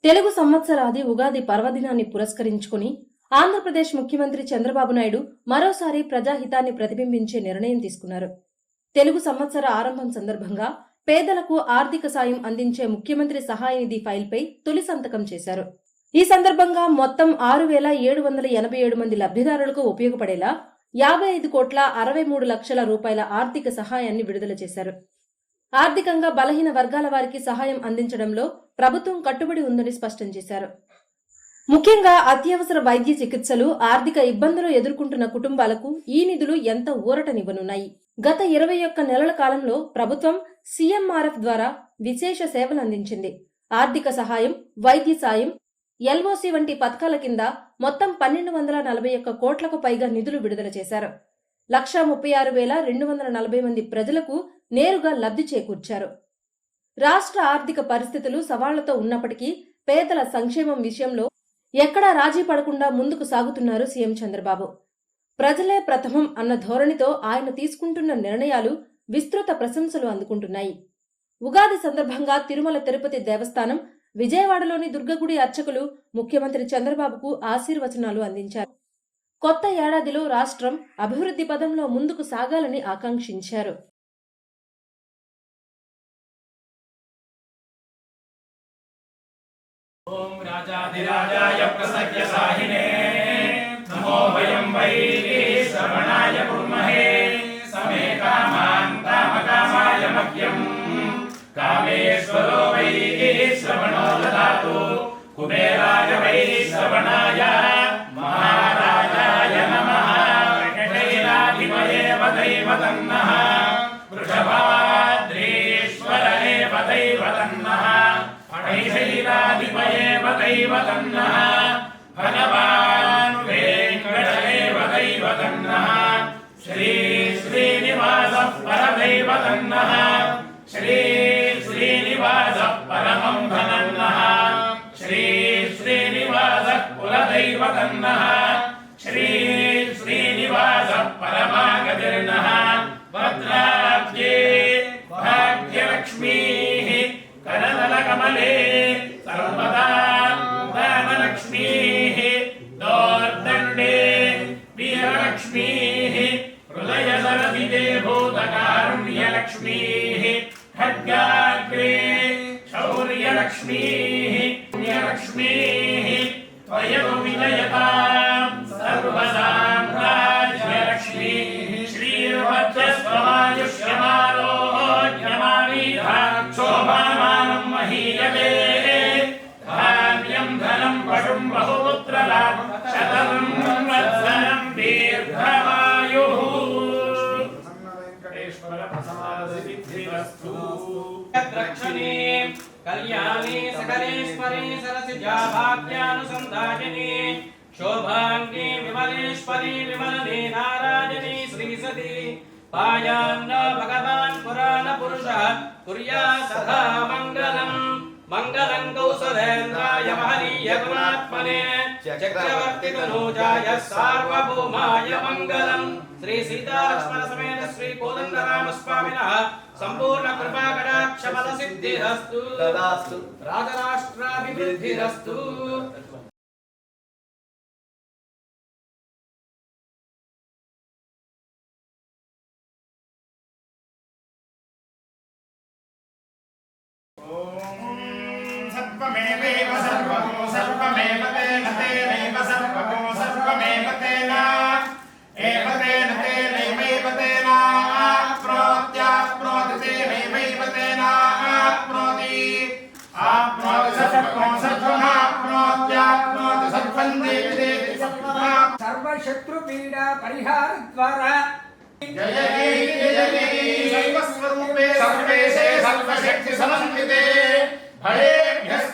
తెలుగు సంవత్సరాది ఉగాది పర్వదినాన్ని పురస్కరించుకుని ఆంధ్రప్రదేశ్ ముఖ్యమంత్రి చంద్రబాబు నాయుడు మరోసారి ప్రజాహితాన్ని ప్రతిబింబించే నిర్ణయం తీసుకున్నారు. తెలుగు సంవత్సర ఆరంభం సందర్భంగా పేదలకు ఆర్థిక సాయం అందించే ముఖ్యమంత్రి సహాయ నిధి ఫైల్పై తొలి సంతకం చేశారు. ఈ సందర్భంగా మొత్తం 6,787 మంది లబ్ధిదారులకు ఉపయోగపడేలా 55,63,00,000 రూపాయల ఆర్థిక సహాయాన్ని విడుదల చేశారు. ఆర్థికంగా బలహీన వర్గాల వారికి సహాయం అందించడంలో ప్రభుత్వం కట్టుబడి ఉందని స్పష్టం చేశారు. ముఖ్యంగా అత్యవసర వైద్య చికిత్సలు, ఆర్థిక ఇబ్బందులు ఎదుర్కొంటున్న కుటుంబాలకు ఈ నిధులు ఎంత ఊరటనివ్వనున్నాయి. గత 21 నెలల కాలంలో ప్రభుత్వం సీఎంఆర్ఎఫ్ ద్వారా విశేష సేవలు అందించింది. ఆర్థిక సహాయం, వైద్య సాయం, ఎల్ఓసి వంటి పథకాల కింద మొత్తం 1,241 కోట్లకు పైగా నిధులు విడుదల చేశారు. 136,240 మంది ప్రజలకు నేరుగా లబ్ధి చేకూర్చారు. రాష్ట్ర ఆర్థిక పరిస్థితులు సవాళ్లతో ఉన్నప్పటికీ పేదల సంక్షేమం విషయంలో ఎక్కడా రాజీ పడకుండా ముందుకు సాగుతున్నారు సీఎం చంద్రబాబు. ప్రజలే ప్రథమం అన్న ధోరణితో ఆయన తీసుకుంటున్న నిర్ణయాలు విస్తృత ప్రశంసలు అందుకుంటున్నాయి. ఉగాది సందర్భంగా తిరుమల తిరుపతి దేవస్థానం, విజయవాడలోని దుర్గగుడి అర్చకులు ముఖ్యమంత్రి చంద్రబాబుకు ఆశీర్వచనాలు అందించారు. కొత్త ఏడాదిలో రాష్ట్రం అభివృద్ధి పదంలో ముందుకు సాగాలని ఆకాంక్షించారు. ఓం రాజాధిరాజాయ ప్రసవ్యసాహినే నమో వయం వై శ్రవణాయ కుర్మహే సమే కామాన్ కామకామాయ మహ్యం కామేశ్వరో వై శ్రవణో దదాతు కుబేరాయ వై శ్రవణాయ మహారాజాయ నమః కైలాధిపయేవ దైవతన్నః వృషభాద్రీశ్వరయేవ దైవతన్నః ఐశైలాధిపయేవ దైవతన్నః భగవాన్ వెంకటేవ దైవతన్నః శ్రీ శ్రీనివాసః పరదైవతన్నః శ్రీ శ్రీనివాసః పరమం ధనన్నః శ్రీ శ్రీనివాసః కులదైవతన్నః శ్రీ శ్రీనివాసః పరమాగతిర్నః భద్రాబ్జే భాగ్యలక్ష్మీః కమలే సర్వదా ధనలక్ష్మీః దోర్దండే వీరలక్ష్మీః హృదయ సరసిదే భూతకారుణ్యలక్ష్మీః ఖడ్గాగ్రే శౌర్యలక్ష్మీః పుణ్యలక్ష్మీః త్వయో విజయతాం సర్వసామ్రాజ్యలక్ష్మీః శ్రీర్వజ్రస్వమాయుష్యమారోగ్యమారీధా శోభామానం మహీయతే ధాన్యం ధనం పశుం బహుపుత్రలాభం శతం వత్సరం దీర్ఘమాయుః వెంకటేశ్వర ప్రసాదసిద్ధిరస్తు రక్షణే కళ్యాణే సకలేశ్వరే సరసిజా భాగ్యానుసంధాయనే శోభాంగే విమలేశ్వరి విమలనే నారాయణే శ్రీసతి పాయాన్న భగవాన్ పురాణ పురుష కుర్యా సదా మంగళం మంగళం కౌసలేంద్రాయ మహనీయ గుణాత్మనే చక్రవర్తి తనూజాయ సార్వభౌమాయ మంగళం శ్రీ సీతాలక్ష్మణ సమేత శ్రీ కోదండరామ స్వామినః సంపూర్ణ కృపా కటాక్ష ఫల సిద్ధిరస్తు తదాస్తు రాజరాష్ట్రాభివృద్ధిరస్తు. సర్వమేవ సర్వమో సర్వమేవ తేన తేనైవ సర్వమో సర్వమేవ తేన ఏవ తేన తేనైవ తేన ఆప్నోత్యాప్నోతి తేనైవ తేన ఆప్నోతి ఆప్నోతి సర్వమో సర్వమాప్నోత్యాప్నోతి సర్వం దేవి దేవి సర్వశత్రుపీడ పరిహార ద్వారా జయ జయ సర్వస్వరూపే సర్వేశే సర్వశక్తి సమన్వితే భయేభ్యः